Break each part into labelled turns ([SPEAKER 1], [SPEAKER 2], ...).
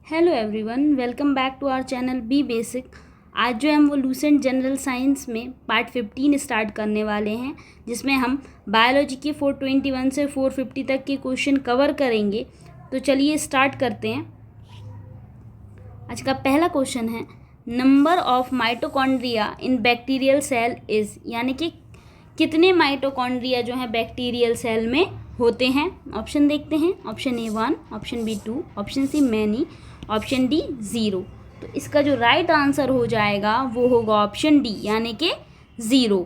[SPEAKER 1] Hello everyone, welcome back to our channel be basic. आज जो हम वो लूसेंट जनरल साइंस में पार्ट 15 स्टार्ट करने वाले हैं, जिसमें हम बायोलॉजी के 421 से 450 तक के क्वेश्चन कवर करेंगे। तो चलिए स्टार्ट करते हैं। आज का पहला क्वेश्चन है, number of mitochondria in bacterial cell is, यानी कि कितने माइटोकॉन्ड्रिया जो हैं बैक्टीरियल सेल में होते हैं। ऑप्शन देखते हैं। Option A 1, option B 2, option C many, option D 0। तो इसका जो राइट आंसर हो जाएगा वो होगा ऑप्शन डी, यानी कि 0।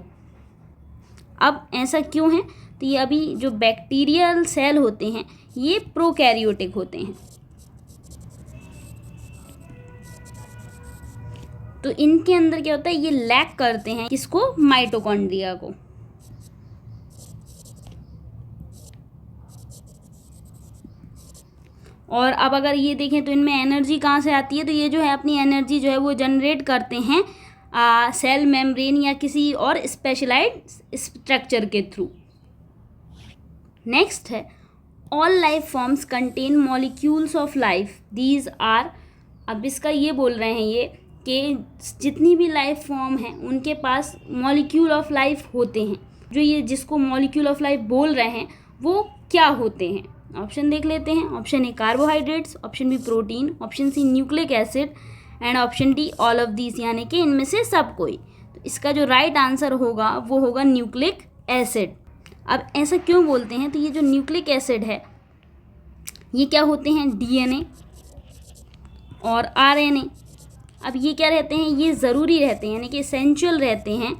[SPEAKER 1] अब ऐसा क्यों है? तो ये अभी जो बैक्टीरियल सेल होते हैं ये प्रोकैरियोटिक होते हैं, तो इनके अंदर क्या होता है, ये लैक करते हैं किसको? माइटोकॉन्ड्रिया को। और अब अगर ये देखें तो इनमें एनर्जी कहाँ से आती है? तो ये जो है अपनी एनर्जी जो है वो जनरेट करते हैं सेल मेम्ब्रेन या किसी और स्पेशलाइज्ड स्ट्रक्चर के थ्रू। नेक्स्ट है, all life forms contain molecules of life, these are. अब इसका ये बोल रहे हैं ये कि जितनी भी लाइफ फॉर्म हैं उनके पास मॉलिक्यूल ऑफ लाइफ होते हैं। जो ये जिसको मॉलिक्यूल ऑफ लाइफ बोल रहे हैं वो क्या होते हैं? ऑप्शन देख लेते हैं। Option A carbohydrates, option B protein, option C nucleic acid and option D all of these, यानी कि इनमें से सब कोई। तो इसका जो राइट आंसर होगा वो होगा न्यूक्लिक एसिड। अब ऐसा क्यों बोलते हैं? तो ये जो न्यूक्लिक एसिड है ये क्या होते हैं? डीएनए और आरएनए। अब ये क्या रहते हैं? ये ज़रूरी रहते हैं, यानी कि एसेंशियल रहते हैं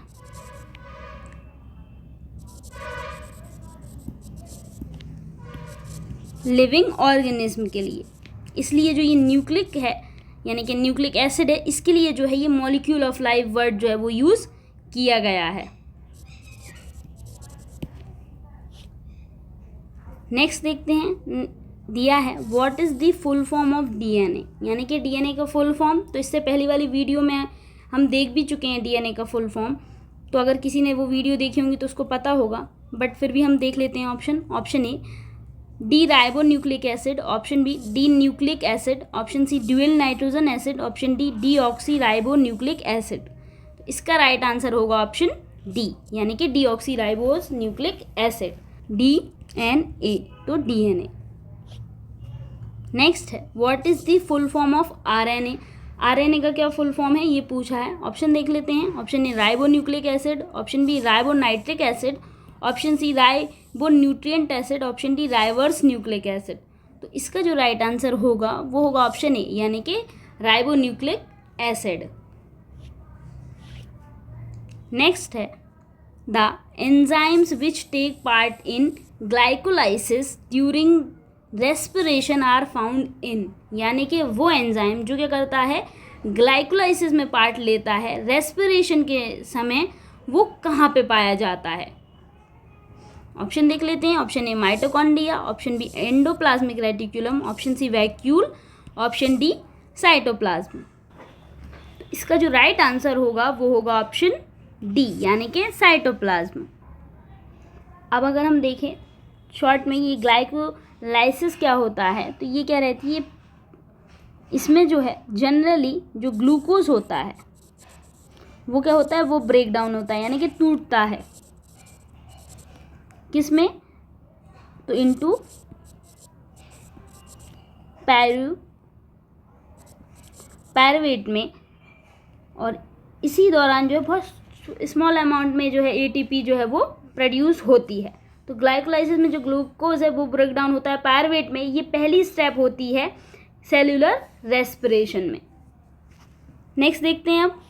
[SPEAKER 1] लिविंग ऑर्गेनिज्म के लिए। इसलिए जो ये न्यूक्लिक है यानी कि न्यूक्लिक एसिड है, इसके लिए जो है ये मॉलिक्यूल ऑफ लाइफ वर्ड जो है वो यूज़ किया गया है। नेक्स्ट देखते हैं, दिया है what is the full form of DNA, यानी कि डीएनए का फुल फॉर्म। तो इससे पहली वाली वीडियो में हम देख भी चुके हैं डीएनए का फुल फॉर्म, तो अगर किसी ने वो वीडियो देखी होंगी तो उसको पता होगा, बट फिर भी हम देख लेते हैं। Option A D ribo nucleic acid, option B D nucleic acid, option C dual nitrogen acid, option D D oxy ribo nucleic acid. तो इसका राइट आंसर होगा ऑप्शन डी, यानी कि deoxyribose nucleic acid, DNA, तो DNA. Next है, what is the full form of RNA. RNA का क्या full form है ये पूछा है। ऑप्शन देख लेते हैं। Option A ribo nucleic acid, option B ribonitric acid, option C ribonutrient acid, option D rivers nucleic acid. तो इसका जो राइट आंसर होगा वो होगा ऑप्शन ए, यानी कि राइबो न्यूक्लिक एसिड। नेक्स्ट है, the enzymes which take part in glycolysis during respiration are found in, यानी कि वो एंजाइम जो क्या करता है, ग्लाइकोलाइसिस में पार्ट लेता है, रेस्पिरेशन के समय वो कहाँ पे पाया जाता है? ऑप्शन देख लेते हैं। Option A mitochondria, option B endoplasmic reticulum, option C vacuole, option D cytoplasm. तो इसका जो राइट आंसर होगा वो होगा ऑप्शन डी, यानी कि साइटोप्लाज्म। अब अगर हम देखें शॉर्ट में ये ग्लाइकोलाइसिस क्या होता है, तो ये क्या रहती है, इसमें जो है जनरली जो ग्लूकोज होता है वो क्या होता है, वो ब्रेक डाउन होता है, यानी कि टूटता है। किस में? तो इनटू पायरुवेट में, और इसी दौरान जो है बहुत स्मॉल अमाउंट में जो है एटीपी जो है वो प्रोड्यूस होती है। तो ग्लाइकोलाइसिस में जो ग्लूकोज है वो ब्रेक डाउन होता है पायरुवेट में। ये पहली स्टेप होती है सेल्यूलर रेस्पिरेशन में। नेक्स्ट देखते हैं अब,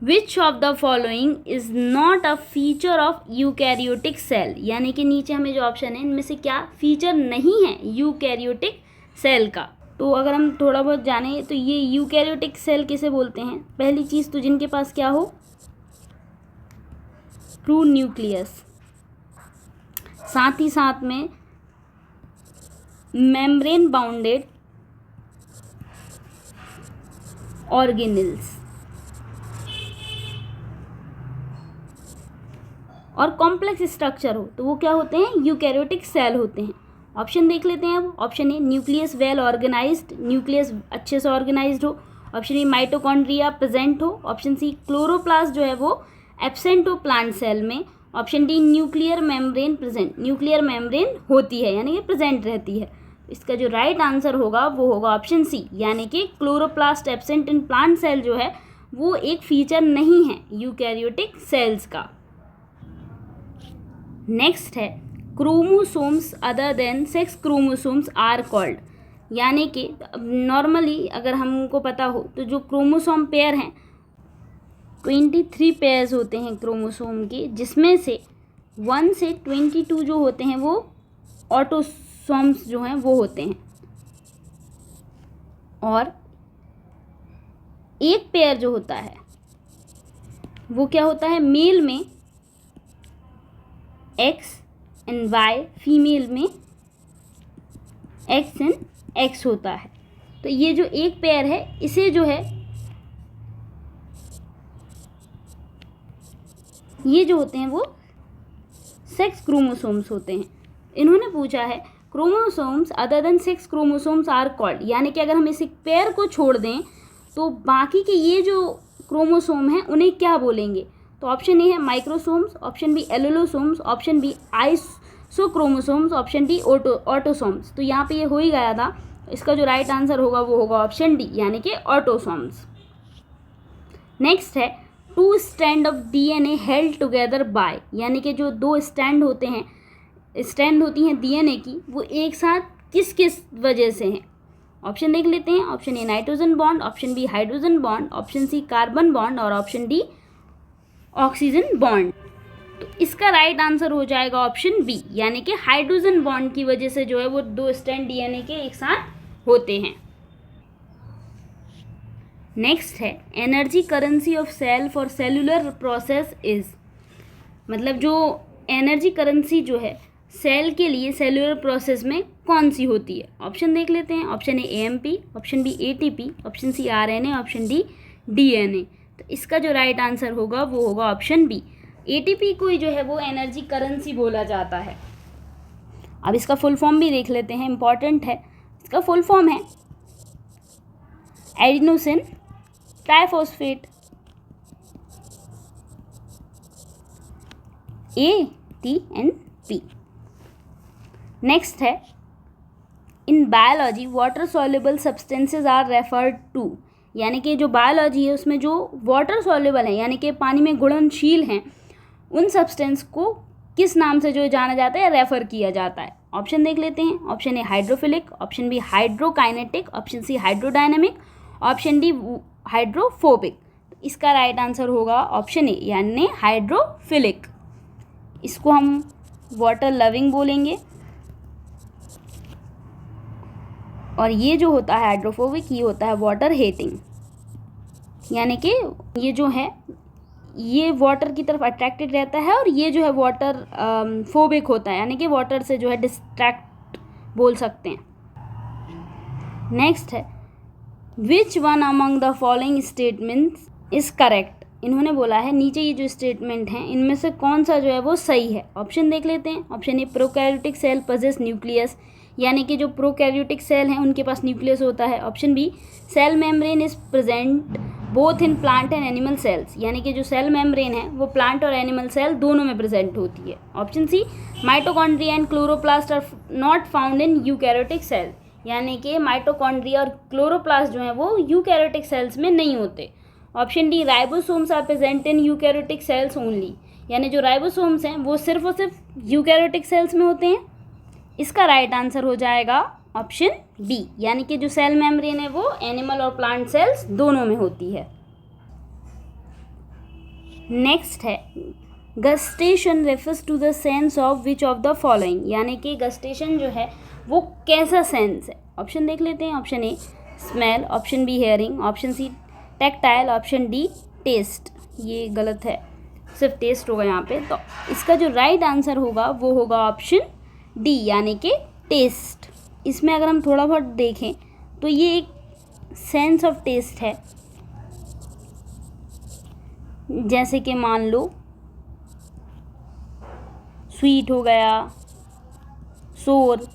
[SPEAKER 1] which of the following is not a feature of eukaryotic cell, यानी कि नीचे हमें जो ऑप्शन है इनमें से क्या फीचर नहीं है यूकैरियोटिक सेल का। तो अगर हम थोड़ा बहुत जाने तो ये यूकैरियोटिक सेल किसे बोलते हैं? पहली चीज़ तो जिनके पास क्या हो, ट्रू न्यूक्लियस, साथ ही साथ में मेम्ब्रेन बाउंडेड ऑर्गेनेल्स और कॉम्प्लेक्स स्ट्रक्चर हो, तो वो क्या होते हैं? यूकैरियोटिक सेल होते हैं। ऑप्शन देख लेते हैं अब। Option A nucleus well organised, nucleus अच्छे से ऑर्गेनाइज्ड हो। ऑप्शन ए माइटोकॉन्ड्रिया प्रेजेंट हो। ऑप्शन सी क्लोरोप्लास्ट जो है वो एब्सेंट हो प्लांट सेल में। Option D nuclear membrane present, nuclear membrane होती है यानी कि प्रेजेंट रहती है। इसका जो राइट आंसर होगा वो होगा ऑप्शन सी, यानी कि chloroplast absent in plant cell जो है वो एक फीचर नहीं है यूकैरियोटिक सेल्स का। नेक्स्ट है chromosomes other than sex chromosomes are called, यानी कि नॉर्मली अगर हमको पता हो तो जो क्रोमोसोम पेयर हैं 23 पेयर्स होते हैं क्रोमोसोम के, जिसमें से 1 से 22 जो होते हैं वो ऑटोसोम्स जो हैं वो होते हैं, और एक पेयर जो होता है वो क्या होता है, मेल में X एंड Y, फीमेल में X एंड X होता है। तो ये जो एक पेयर है इसे जो है ये जो होते हैं वो सेक्स क्रोमोसोम्स होते हैं। इन्होंने पूछा है chromosomes other than sex chromosomes are called, यानी कि अगर हम इस पेयर को छोड़ दें तो बाकी के ये जो क्रोमोसोम हैं उन्हें क्या बोलेंगे। तो ऑप्शन ए है microsomes, option B allosomes, option B isochromosomes, option D autosomes. तो यहाँ पे ये हो ही गया था, इसका जो राइट आंसर होगा वो होगा ऑप्शन डी, यानी कि ऑटोसोम्स। नेक्स्ट है two strand of DNA held together by, यानी कि जो दो स्टैंड होते हैं, स्ट्रैंड होती हैं डीएनए की, वो एक साथ किस किस वजह से हैं। ऑप्शन देख लेते हैं। Option A nitrogen bond, option B hydrogen bond, option C carbon bond और ऑप्शन डी ऑक्सीजन बॉन्ड। तो इसका राइट आंसर हो जाएगा ऑप्शन बी, यानी कि हाइड्रोजन बॉन्ड की वजह से जो है वो दो स्ट्रैंड डीएनए के एक साथ होते हैं। नेक्स्ट है energy currency of cell for cellular process is, मतलब जो एनर्जी करेंसी जो है सेल के लिए सेलुलर प्रोसेस में कौन सी होती है। ऑप्शन देख लेते हैं। Option A AMP, option B ATP, option C RNA, option D DNA. तो इसका जो राइट आंसर होगा वो होगा ऑप्शन बी, एटीपी को जो है वो एनर्जी करेंसी बोला जाता है। अब इसका फुल फॉर्म भी देख लेते हैं, इंपॉर्टेंट है। इसका फुल फॉर्म है एडिनोसिन ट्राइफॉस्फेट, ATP। नेक्स्ट है in biology water soluble substances are referred to, यानी कि जो बायोलॉजी है उसमें जो वाटर सॉल्युबल है यानी कि पानी में घुलनशील हैं, उन सब्सटेंस को किस नाम से जो जाना जाता है या रेफर किया जाता है। ऑप्शन देख लेते हैं। Option A hydrophilic, option B hydrokinetic, option C hydrodynamic, option D hydrophobic. इसका राइट आंसर होगा ऑप्शन ए, यानी हाइड्रोफिलिक। इसको हम वाटर लविंग बोलेंगे, और ये जो होता है हाइड्रोफोबिक ये होता है वाटर हेटिंग, यानी कि ये जो है ये वाटर की तरफ अट्रैक्टेड रहता है, और ये जो है वाटर फोबिक होता है, यानी कि वाटर से जो है डिस्ट्रैक्ट बोल सकते हैं। नेक्स्ट है which one among the following statements is correct. इन्होंने बोला है नीचे ये जो स्टेटमेंट हैं इनमें से कौन सा जो है वो सही है। ऑप्शन देख लेते हैं। Option A prokaryotic cell possess nucleus, यानी कि जो प्रोकैरियोटिक सेल हैं उनके पास न्यूक्लियस होता है। Option B cell membrane is present both in plant and animal cells, यानी कि जो सेल मेम्ब्रेन है वो प्लांट और एनिमल सेल दोनों में प्रेजेंट होती है। Option C mitochondria and chloroplast are not found in eukaryotic cell, यानी कि माइटोकॉन्ड्रिया और क्लोरोप्लास्ट जो हैं वो यूकैरियोटिक सेल्स में नहीं होते। Option D ribosomes are present in eukaryotic cells only, यानी जो राइबोसोम्स हैं वो सिर्फ और सिर्फ यूकैरियोटिक सेल्स में होते हैं। इसका राइट आंसर हो जाएगा ऑप्शन बी, यानी कि जो सेल मेम्ब्रेन है वो एनिमल और प्लांट सेल्स दोनों में होती है। नेक्स्ट है gustation refers to the sense of which of the following, यानी कि गस्टेशन जो है वो कैसा सेंस है। ऑप्शन देख लेते हैं। Option A smell, option B hearing, option C tactile, option D taste. ये गलत है, सिर्फ टेस्ट होगा यहाँ पे। तो इसका जो राइट आंसर होगा वो होगा ऑप्शन डी, यानी कि टेस्ट। इसमें अगर हम थोड़ा बहुत देखें तो ये एक सेंस ऑफ टेस्ट है, जैसे कि मान लो स्वीट हो गया, सोर,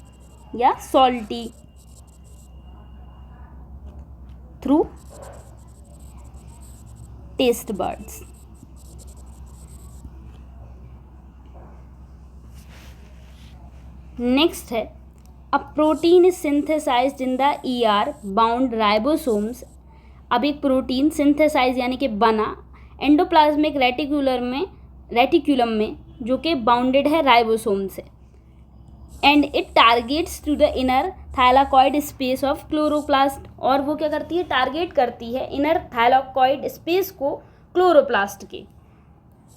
[SPEAKER 1] या salty through taste buds. Next है a protein is synthesized in the ER bound ribosomes. अब एक प्रोटीन सिंथेसाइज यानी कि बना एंडोप्लाज्मिक रेटिक्यूलम में जो कि बाउंडेड है राइबोसोम से, and it targets to the inner thylakoid space of chloroplast. और वो क्या करती है, टारगेट करती है इनर थाइलाकॉइड स्पेस को क्लोरोप्लास्ट के।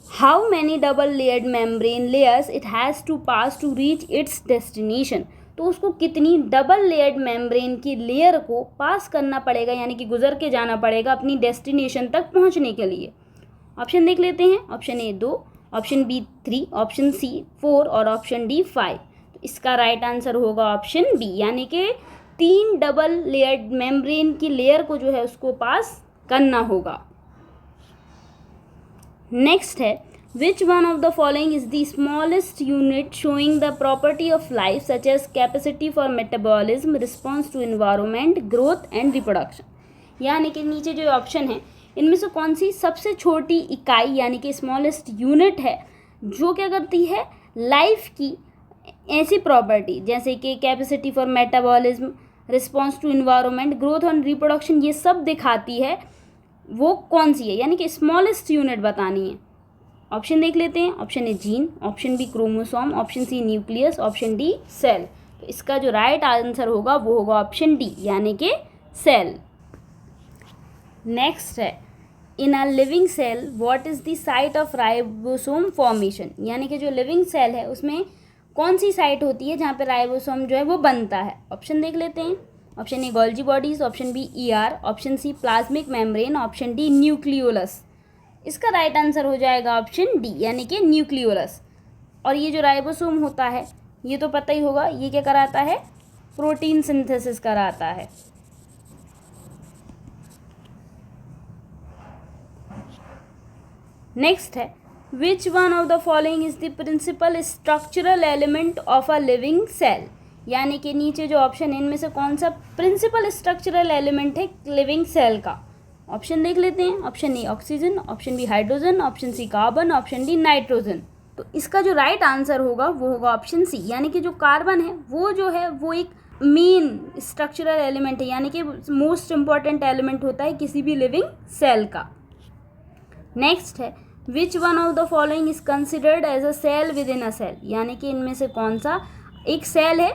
[SPEAKER 1] How many double layered membrane layers it has to pass to reach its destination. तो उसको कितनी डबल लेयर्ड मेम्ब्रेन की लेयर को पास करना पड़ेगा, यानी कि गुजर के जाना पड़ेगा अपनी डेस्टिनेशन तक पहुंचने के लिए। ऑप्शन देख लेते हैं। Option A 2, option B 3, option C 4 और ऑप्शन डी 5। तो इसका राइट आंसर होगा ऑप्शन बी, यानी कि 3 डबल लेयर्ड मेम्ब्रेन की लेयर को जो है उसको पास करना होगा। नेक्स्ट है which one of the following is the smallest unit showing the property of life such as capacity for metabolism, response to environment, growth and reproduction. यानी कि नीचे जो ऑप्शन है इनमें से कौन सी सबसे छोटी इकाई यानी कि स्मॉलेस्ट यूनिट है जो क्या करती है लाइफ की ऐसी प्रॉपर्टी जैसे कि capacity for metabolism, response to environment, growth and reproduction, ये सब दिखाती है, वो कौन सी है, यानी कि स्मॉलेस्ट यूनिट बतानी है। ऑप्शन देख लेते हैं। Option A gene, option B chromosome, option C nucleus, option D cell. तो इसका जो राइट आंसर होगा वो होगा ऑप्शन डी, यानी कि सेल। नेक्स्ट है in a living cell what is the site of ribosome formation. यानी कि जो लिविंग सेल है उसमें कौन सी साइट होती है जहाँ पे राइबोसोम जो है वो बनता है। ऑप्शन देख लेते हैं। Option A Golgi bodies, option B ER, option C plasmic membrane, option D nucleolus. इसका राइट आंसर हो जाएगा ऑप्शन डी, यानी कि न्यूक्लियोलस। और ये जो राइबोसोम होता है ये तो पता ही होगा, ये क्या कराता है, प्रोटीन सिंथेसिस कराता है। नेक्स्ट है which one of the following is the principal structural element of a living cell. यानी कि नीचे जो ऑप्शन है इनमें से कौन सा प्रिंसिपल स्ट्रक्चरल एलिमेंट है लिविंग सेल का। ऑप्शन देख लेते हैं। Option A oxygen, option B hydrogen, option C carbon, option D nitrogen. तो इसका जो राइट आंसर होगा वो होगा ऑप्शन सी, यानी कि जो कार्बन है वो जो है वो एक मेन स्ट्रक्चरल एलिमेंट है, यानी कि मोस्ट इंपॉर्टेंट एलिमेंट होता है किसी भी लिविंग सेल का। नेक्स्ट है which one of the following is considered as a cell within a cell. यानी कि इनमें से कौन सा एक सेल है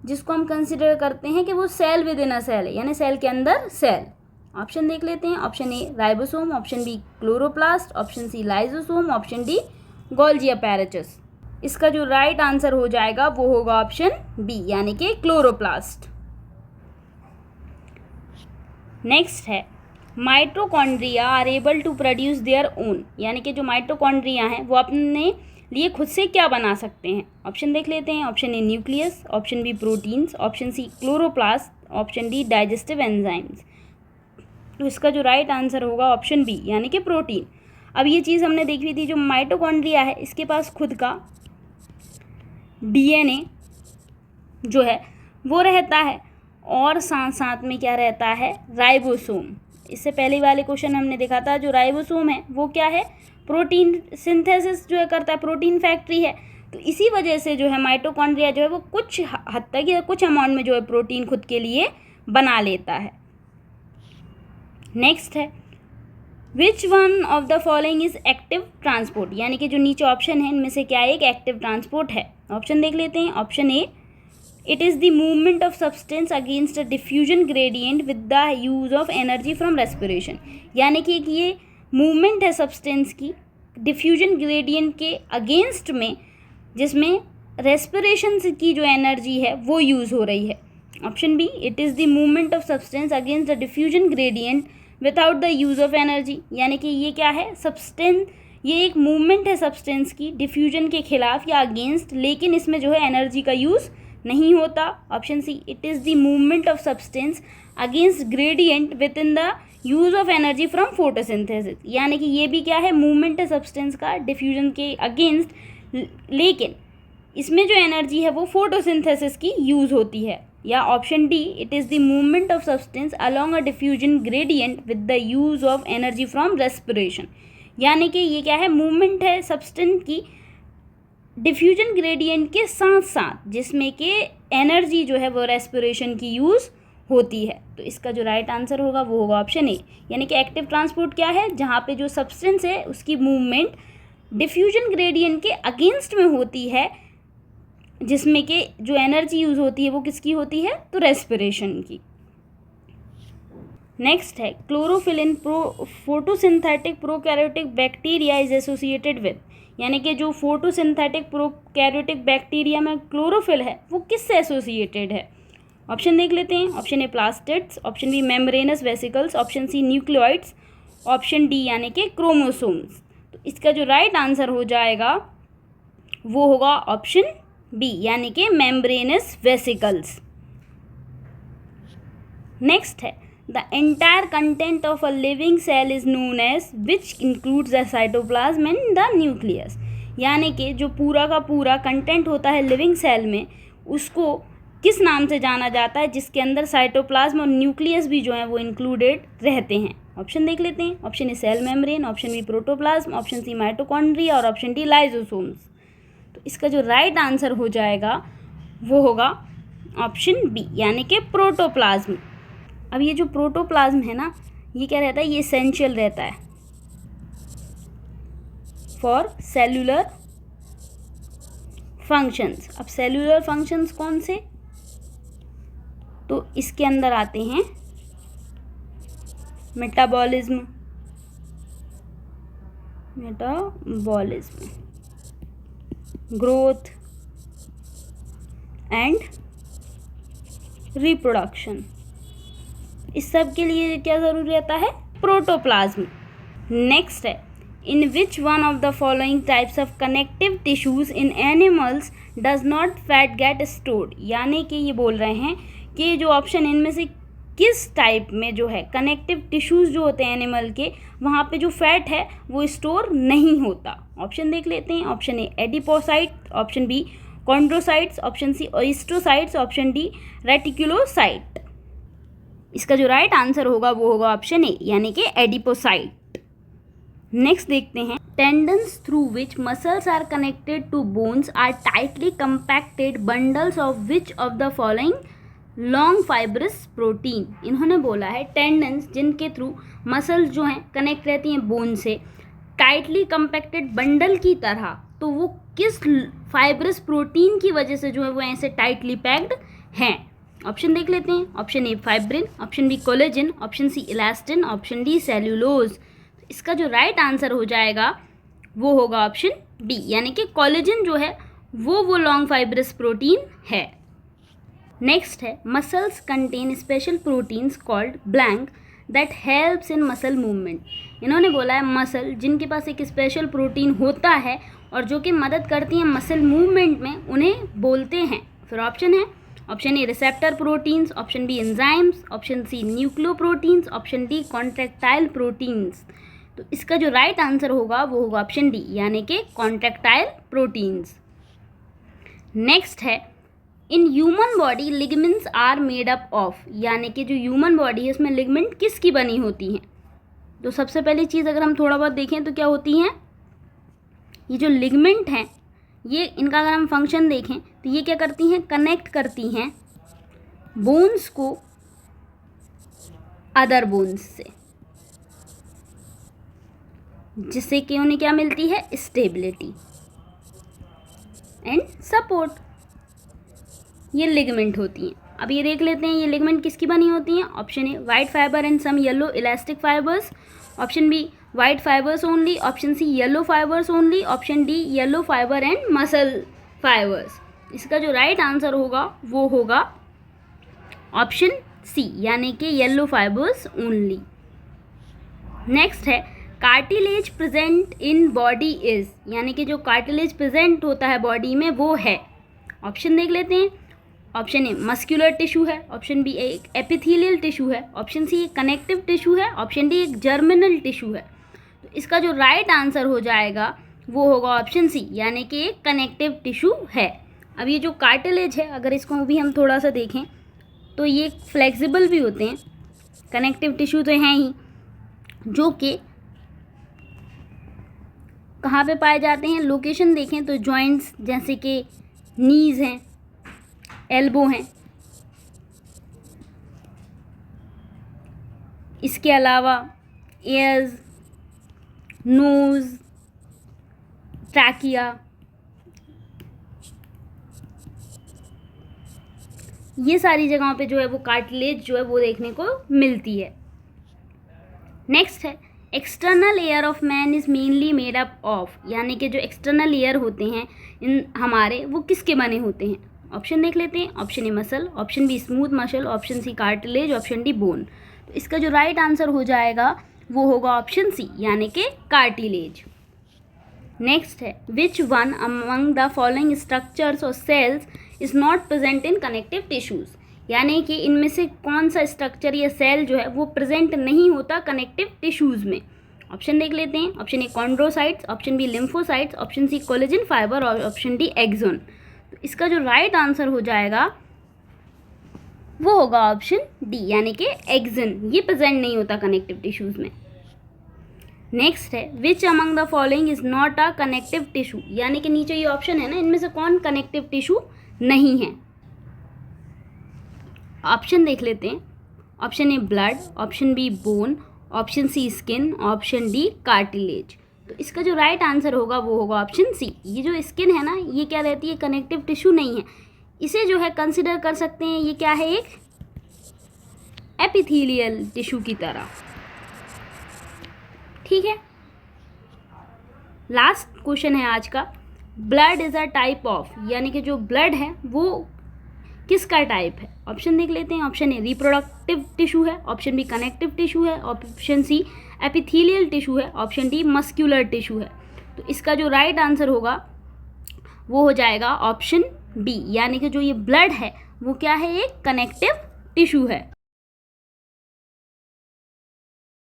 [SPEAKER 1] जिसको हम कंसिडर करते हैं कि वो cell within a cell है, यानी सेल के अंदर सेल। ऑप्शन देख लेते हैं। Option A ribosome, option B chloroplast, option C lysosome, option D Golgi apparatus. इसका जो राइट आंसर हो जाएगा वो होगा ऑप्शन बी, यानी कि क्लोरोप्लास्ट। नेक्स्ट है mitochondria are able to produce their own. यानी कि जो माइटोकॉन्ड्रिया हैं वो अपने लिए खुद से क्या बना सकते हैं। ऑप्शन देख लेते हैं। Option A nucleus, option B proteins, option C chloroplast, option D digestive enzymes. तो इसका जो राइट आंसर होगा ऑप्शन बी, यानी कि प्रोटीन। अब ये चीज़ हमने देखी थी, जो माइटोकॉन्ड्रिया है इसके पास खुद का DNA जो है वो रहता है और साथ साथ में क्या रहता है, राइबोसोम। इससे पहले वाले क्वेश्चन हमने देखा था जो राइबोसोम है वो क्या है, प्रोटीन सिंथेसिस जो है करता है, प्रोटीन फैक्ट्री है। तो इसी वजह से जो है माइटोकॉन्ड्रिया जो है वो कुछ हद तक या कुछ अमाउंट में जो है प्रोटीन खुद के लिए बना लेता है। नेक्स्ट है which one of the following is active transport. यानी कि जो नीचे ऑप्शन है इनमें से क्या एक एक्टिव ट्रांसपोर्ट है। ऑप्शन देख लेते हैं। Option A it is the movement of substance against a diffusion gradient with the use of energy from respiration. यानी कि ये मूवमेंट है सब्सटेंस की डिफ्यूजन ग्रेडियंट के अगेंस्ट में, जिसमें रेस्पिरेशन की जो एनर्जी है वो यूज़ हो रही है। Option B it is the movement of substance against the diffusion gradient without the use of energy. यानी कि ये क्या है, सब्सटेंस, ये एक मूवमेंट है सब्सटेंस की डिफ्यूजन के खिलाफ या अगेंस्ट, लेकिन इसमें जो है एनर्जी का यूज़ नहीं होता। Option see it is the movement of substance against gradient with in the use of energy from photosynthesis. यानी कि ये भी क्या है, मूवमेंट है सब्सटेंस का डिफ्यूजन के अगेंस्ट, लेकिन इसमें जो एनर्जी है वो फोटोसिंथेसिस की यूज़ होती है। या option D, it is the movement of substance along a diffusion gradient with the use of energy from respiration. यानी कि ये क्या है, मूवमेंट है सब्सटेंस की डिफ्यूजन ग्रेडियंट के साथ साथ, जिसमें कि एनर्जी जो है वो रेस्पिरेशन की यूज़ होती है। तो इसका जो राइट आंसर होगा वो होगा ऑप्शन ए। यानी कि एक्टिव ट्रांसपोर्ट क्या है, जहाँ पे जो सब्सटेंस है उसकी मूवमेंट डिफ्यूजन ग्रेडियंट के अगेंस्ट में होती है, जिसमें कि जो एनर्जी यूज़ होती है वो किसकी होती है, तो रेस्पिरेशन की। नेक्स्ट है chlorophyll in photosynthetic prokaryotic bacteria is associated with. यानी कि जो फोटोसिंथेटिक प्रोकैरियोटिक बैक्टीरिया में क्लोरोफिल है वो किससे एसोसिएटेड है। ऑप्शन देख लेते हैं। Option A plastids, option B membranous vesicles, option C nucleoids, option D यानी कि क्रोमोसोम्स। तो इसका जो राइट आंसर हो जाएगा वो होगा ऑप्शन बी, यानी कि मेम्ब्रेनस वेसिकल्स। नेक्स्ट है the entire content of a living cell is known as which includes the cytoplasm and the nucleus. यानी कि जो पूरा का पूरा कंटेंट होता है लिविंग सेल में, उसको किस नाम से जाना जाता है, जिसके अंदर साइटोप्लाज्म और न्यूक्लियस भी जो है वो इंक्लूडेड रहते हैं। ऑप्शन देख लेते हैं। Option A cell membrane, option B protoplasm, option C mitochondria और ऑप्शन डी लाइजोसोम्स। तो इसका जो राइट आंसर हो जाएगा वो होगा ऑप्शन बी, यानी कि प्रोटोप्लाज्म। अब ये जो प्रोटोप्लाज्म है ना, ये क्या रहता है, ये एसेंशियल रहता है फॉर सेलुलर फंक्शंस। अब सेलुलर फंक्शंस कौन से, तो इसके अंदर आते हैं मेटाबॉलिज्म, ग्रोथ एंड रिप्रोडक्शन। इस सब के लिए क्या ज़रूरी रहता है, प्रोटोप्लाज्म। नेक्स्ट है in which one of the following types of connective tissues in animals does not fat get stored. यानी कि ये बोल रहे हैं कि जो ऑप्शन इनमें से किस टाइप में जो है कनेक्टिव टिश्यूज जो होते हैं एनिमल के, वहाँ पे जो फैट है वो स्टोर नहीं होता। ऑप्शन देख लेते हैं। Option A adipocyte, option B chondrocytes, option C osteocytes, option D reticulocyte. इसका जो राइट आंसर होगा वो होगा ऑप्शन ए, यानी कि एडिपोसाइट। नेक्स्ट देखते हैं tendons through which muscles are connected to bones are tightly compacted bundles of which of the following long fibrous protein. इन्होंने बोला है टेंडन्स जिनके थ्रू मसल्स जो हैं कनेक्ट रहती हैं बोन से टाइटली कंपैक्टेड बंडल की तरह, तो वो किस फाइब्रस प्रोटीन की वजह से जो है वो ऐसे टाइटली पैक्ड हैं। ऑप्शन देख लेते हैं। Option A fibrin, option B collagen, option C elastin, option D cellulose. इसका जो राइट आंसर हो जाएगा वो होगा ऑप्शन डी, यानी कि कोलेजन जो है वो लॉन्ग फाइब्रस प्रोटीन है। नेक्स्ट है muscles contain special proteins called blank that helps in muscle movement. इन्होंने बोला है मसल जिनके पास एक स्पेशल प्रोटीन होता है और जो कि मदद करती हैं मसल मूवमेंट में, उन्हें बोलते हैं। फिर ऑप्शन है option A receptor proteins, option B enzymes, option C nucleoproteins, option D contractile proteins. तो इसका जो राइट आंसर होगा वो होगा ऑप्शन डी, यानी कि कॉन्ट्रैक्टाइल प्रोटीन्स। नेक्स्ट है in human body ligaments are made up of. यानी कि जो ह्यूमन बॉडी है उसमें लिगमेंट किसकी बनी होती हैं। तो सबसे पहली चीज़ अगर हम थोड़ा बहुत देखें तो क्या होती हैं, ये जो लिगमेंट हैं, ये इनका अगर हम फंक्शन देखें तो ये क्या करती हैं, कनेक्ट करती हैं बोन्स को अदर बोन्स से, जिससे कि उन्हें क्या मिलती है, स्टेबिलिटी एंड सपोर्ट। ये लिगमेंट होती हैं। अब ये देख लेते हैं ये लिगमेंट किसकी बनी होती हैं। Option A white fibre and some yellow elastic fibres, option B white fibres only, option C yellow fibres only, option D yellow fibre and muscle fibres. इसका जो राइट आंसर होगा वो होगा ऑप्शन सी, यानी कि येलो फाइबर्स ओनली। नेक्स्ट है cartilage present in body is. यानी कि जो कार्टिलेज प्रेजेंट होता है बॉडी में वो है। ऑप्शन देख लेते हैं। ऑप्शन ए मस्कुलर टिश्यू है, ऑप्शन बी एक एपिथेलियल टिश्यू है, ऑप्शन सी एक कनेक्टिव टिश्यू है, ऑप्शन डी एक जर्मिनल टिश्यू है। तो इसका जो राइट आंसर हो जाएगा वो होगा ऑप्शन सी, यानी कि एक कनेक्टिव टिश्यू है। अब ये जो कार्टिलेज है, अगर इसको भी हम थोड़ा सा देखें तो ये फ्लेक्सिबल भी होते हैं, कनेक्टिव टिश्यू तो हैं ही, जो कि कहाँ पे पाए जाते हैं, लोकेशन देखें तो जॉइंट्स जैसे कि नीज़ हैं, एल्बो हैं, इसके अलावा ईयर्स, नोज़, ट्रैकिया, ये सारी जगहों पे जो है वो कार्टिलेज जो है वो देखने को मिलती है। नेक्स्ट है external ear of man is mainly made up of, यानी कि जो एक्सटर्नल ईयर होते हैं इन हमारे, वो किसके बने होते हैं। ऑप्शन देख लेते हैं। Option A muscle, option B smooth muscle, option C cartilage, option D bone. तो इसका जो राइट आंसर हो जाएगा वो होगा ऑप्शन सी, यानी कि कार्टिलेज। नेक्स्ट है which one among the following structures और cells is not present in connective tissues, यानी कि इनमें से कौन सा स्ट्रक्चर या सेल जो है वो प्रेजेंट नहीं होता कनेक्टिव टिश्यूज़ में। ऑप्शन देख लेते हैं। Option A chondrocytes, option B lymphocytes, option C collagen fibre और ऑप्शन डी एक्सोन। तो इसका जो राइट आंसर हो जाएगा वो होगा ऑप्शन डी, यानी कि एक्सोन। ये प्रेजेंट नहीं होता कनेक्टिव टिश्यूज़ में। नेक्स्ट है which among the following is not a connective tissue, यानी कि नीचे ये ऑप्शन है ना, इनमें से कौन कनेक्टिव टिश्यू नहीं है। ऑप्शन देख लेते हैं। Option A blood, option B bone, option C skin, option D cartilage. तो इसका जो राइट आंसर होगा वो होगा ऑप्शन सी। ये जो स्किन है ना, ये क्या रहती है, कनेक्टिव टिश्यू नहीं है। इसे जो है कंसिडर कर सकते हैं, ये क्या है, एक एपिथेलियल टिश्यू की तरह। ठीक है, लास्ट क्वेश्चन है आज का। Blood is a type of, यानी कि जो ब्लड है वो किसका टाइप है। ऑप्शन देख लेते हैं। ऑप्शन ए रिप्रोडक्टिव टिश्यू है, ऑप्शन बी कनेक्टिव टिश्यू है, ऑप्शन सी एपिथेलियल टिश्यू है, ऑप्शन डी मस्क्यूलर टिश्यू है। तो इसका जो राइट आंसर होगा वो हो जाएगा ऑप्शन बी, यानी कि जो ये ब्लड है वो क्या है, एक कनेक्टिव टिश्यू है।